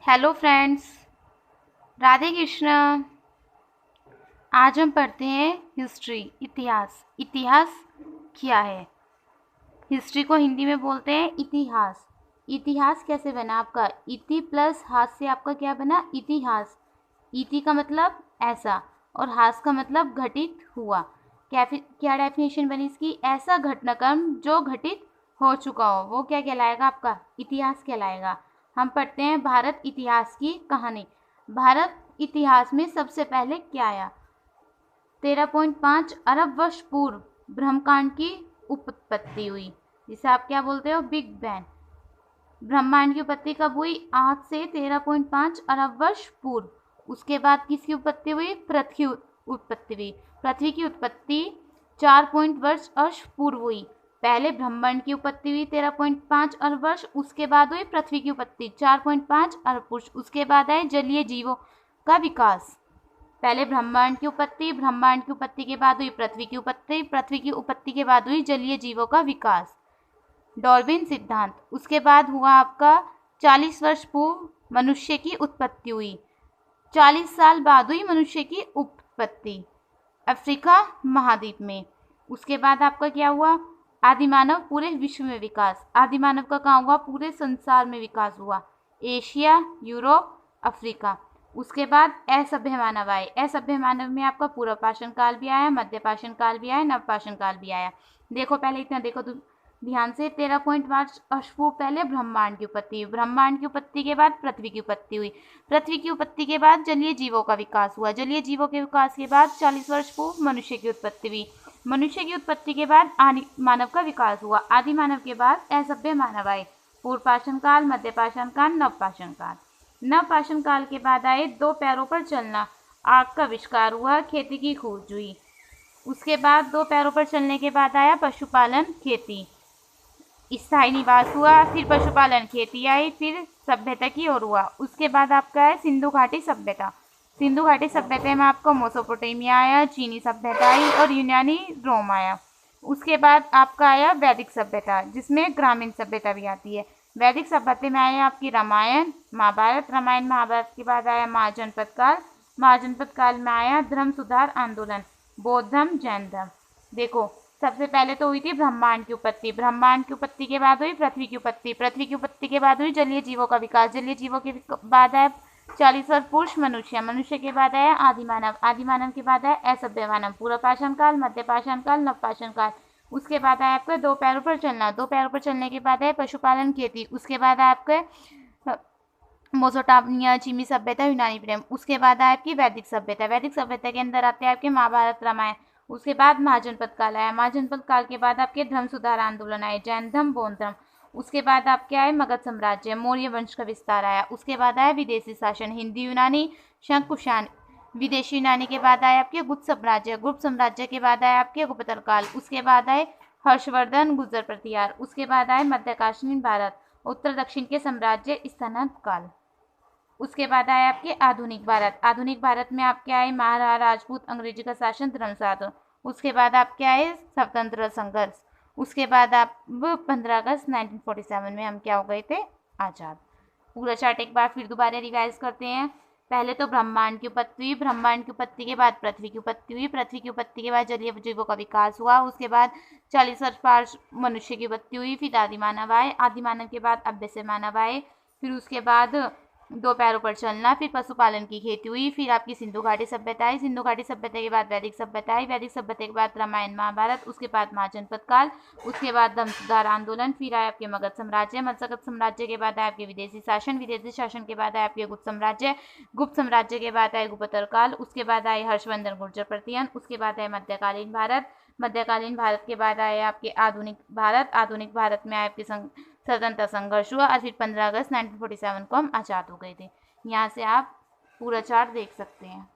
Hello friends, Radhe Krishna. आज हम पढ़ते हैं हिस्ट्री, इतिहास। इतिहास क्या है? हिस्ट्री को हिंदी में बोलते हैं इतिहास। इतिहास कैसे बना आपका? इति प्लस हास से आपका क्या बना? इतिहास। इति का मतलब ऐसा और हास का मतलब घटित हुआ। क्या डेफिनेशन बनी इसकी? ऐसा घटनाक्रम जो घटित हो चुका हो वो क्या कहलाएगा? आपका इतिहास कहलाएगा। हम पढ़ते हैं भारत इतिहास की कहानी। भारत इतिहास में सबसे पहले क्या आया? 13.5 अरब वर्ष पूर्व ब्रह्मांड की उत्पत्ति हुई, जिसे आप क्या बोलते हो? Big bang. ब्रह्मांड की उत्पत्ति कब हुई? आज से 13.5 अरब वर्ष पूर्व। उसके बाद किसकी उत्पत्ति हुई? पृथ्वी उत्पत्ति हुई। पृथ्वी की उत्पत्ति 4 वर्ष पूर्व हुई। पहले ब्रह्मांड की उत्पत्ति हुई 13.5 अरब वर्ष, उसके बाद हुई पृथ्वी की उत्पत्ति 4.5 अरब वर्ष, उसके बाद आए जलीय जीवों का विकास। पहले ब्रह्मांड की उत्पत्ति, ब्रह्मांड की उत्पत्ति के बाद हुई पृथ्वी की उत्पत्ति, पृथ्वी की उत्पत्ति के बाद हुई जलीय जीवों का विकास, डार्विन सिद्धांत। उसके बाद हुआ आपका 40 वर्ष पूर्व मनुष्य की उत्पत्ति हुई। 40 साल बाद हुई मनुष्य की उत्पत्ति अफ्रीका महाद्वीप में। उसके बाद आपका क्या हुआ? आदिमानव पूरे विश्व में विकास। आदिमानव का कहाँ हुआ? पूरे संसार में विकास हुआ, एशिया, यूरोप, अफ्रीका। उसके बाद असभ्य मानव आए। असभ्य मानव में आपका पूर्व पाषाण काल भी आया, मध्य पाषाण काल भी आया, नव पाषाण काल भी आया। देखो पहले इतना देखो तो ध्यान से। 13.5 वर्ष पूर्व पहले ब्रह्मांड की उत्पत्ति हुई। ब्रह्मांड की उत्पत्ति के बाद पृथ्वी की उत्पत्ति हुई। पृथ्वी की उत्पत्ति के बाद जलीय जीवों का विकास हुआ। जलीय जीवों के विकास के बाद 40 वर्ष पूर्व मनुष्य की उत्पत्ति हुई। मनुष्य की उत्पत्ति के बाद आदि मानव का विकास हुआ। आदि मानव के बाद असभ्य मानव आए। पूर्व पाषाण काल, मध्य पाषाण काल, नव पाषाण काल। नव पाषाण काल के बाद आए 2 पैरों पर चलना, आग का आविष्कार हुआ, खेती की खोज हुई। उसके बाद 2 पैरों पर चलने के बाद आया पशुपालन, खेती, स्थायी निवास हुआ, फिर पशुपालन, खेती आई, फिर सभ्यता की ओर हुआ। उसके बाद आपका है सिंधु घाटी सभ्यता। सिंधु घाटी सभ्यता में आपको मेसोपोटामिया आया, चीनी सभ्यता आई और यूनानी रोम आया। उसके बाद आपका आया वैदिक सभ्यता, जिसमें ग्रामीण सभ्यता भी आती है। वैदिक सभ्यता में आया आपकी रामायण, महाभारत। रामायण महाभारत के बाद आया महाजनपद काल। महाजनपद काल में आया धर्म सुधार आंदोलन, बौद्ध धर्म, जैन धर्म। देखो सबसे पहले तो हुई थी ब्रह्मांड की उत्पत्ति। ब्रह्मांड की उत्पत्ति के बाद हुई पृथ्वी की उत्पत्ति। पृथ्वी की उत्पत्ति के बाद हुई जलीय जीवों का विकास। जलीय जीवों के बाद आया 40 वर्ष पुरुष मनुष्य। मनुष्य के बाद आया आदिमानव। आदिमानव के बाद आया असभ्य मानव। पूर्व पाषाण काल, मध्य पाषाण काल, नव पाषाण काल। उसके बाद आया आपका 2 पैरों पर चलना। 2 पैरों पर चलने के बाद आया पशुपालन, खेती। उसके बाद आया आपके मेसोपोटामिया, चीनी सभ्यता, यूनानी प्रेम। उसके बाद आया आपकी वैदिक सभ्यता। वैदिक सभ्यता के अंदर आते हैं आपके महाभारत, रामायण। उसके बाद महाजनपद काल आया। महाजनपद काल के बाद आपके धर्म सुधार आंदोलन आए, जैन धर्म, बौद्ध धर्म। उसके बाद आपके आए मगध साम्राज्य, मौर्य वंश का विस्तार आया। उसके बाद आया विदेशी शासन, हिंदी यूनानी, शंख कुषाण। विदेशी यूनानी के बाद आए आपके गुप्त साम्राज्य। गुप्त साम्राज्य के बाद आए आपके गुप्ततर काल। उसके बाद आए हर्षवर्धन, गुर्जर प्रतिहार। उसके बाद आए मध्यकालीन भारत, उत्तर दक्षिण के साम्राज्य, स्थानांतरण काल। उसके बाद आए आपके आधुनिक भारत। आधुनिक भारत में आपके आए महाराणा राजपूत, अंग्रेजी का शासन, धर्मशास्त्र। उसके बाद आपके आए स्वतंत्र संघर्ष। उसके बाद आप 15 अगस्त 1947 में हम क्या हो गए थे? आज़ाद। पूरा चार्ट एक बार फिर दोबारा रिवाइज करते हैं। पहले तो ब्रह्मांड की उत्पत्ति हुई। ब्रह्मांड की उत्पत्ति के बाद पृथ्वी की उत्पत्ति हुई। पृथ्वी की उत्पत्ति के बाद जलीय जीवों का विकास हुआ। उसके बाद 40 वर्ष पार मनुष्य की उत्पत्ति हुई। फिर आदिमानव आए। आदिमानव के बाद अभ्य मानव आए। फिर उसके बाद 2 पैरों पर चलना, फिर पशुपालन की खेती हुई। फिर आपकी सिंधु घाटी सभ्यता आई। सिंधु घाटी सभ्यता के बाद वैदिक सभ्यता आई। वैदिक सभ्यता के बाद रामायण महाभारत। उसके बाद महाजनपद काल। उसके बाद धर्म सुधार आंदोलन। फिर आए आपके मगध साम्राज्य। मगध साम्राज्य के बाद आए आपके विदेशी शासन। विदेशी शासन के बाद आए आपके गुप्त साम्राज्य। गुप्त साम्राज्य के बाद आए गुप्ततर काल। उसके बाद आए हर्षवर्धन, गुर्जर प्रतिहार। उसके बाद आए मध्यकालीन भारत। मध्यकालीन भारत के बाद आए आपके आधुनिक भारत। आधुनिक भारत में आए आपके स्वतंत्रता संघर्ष हुआ और फिर 15 अगस्त 1947 को हम आज़ाद हो गए थे। यहाँ से आप पूरा चार्ट देख सकते हैं।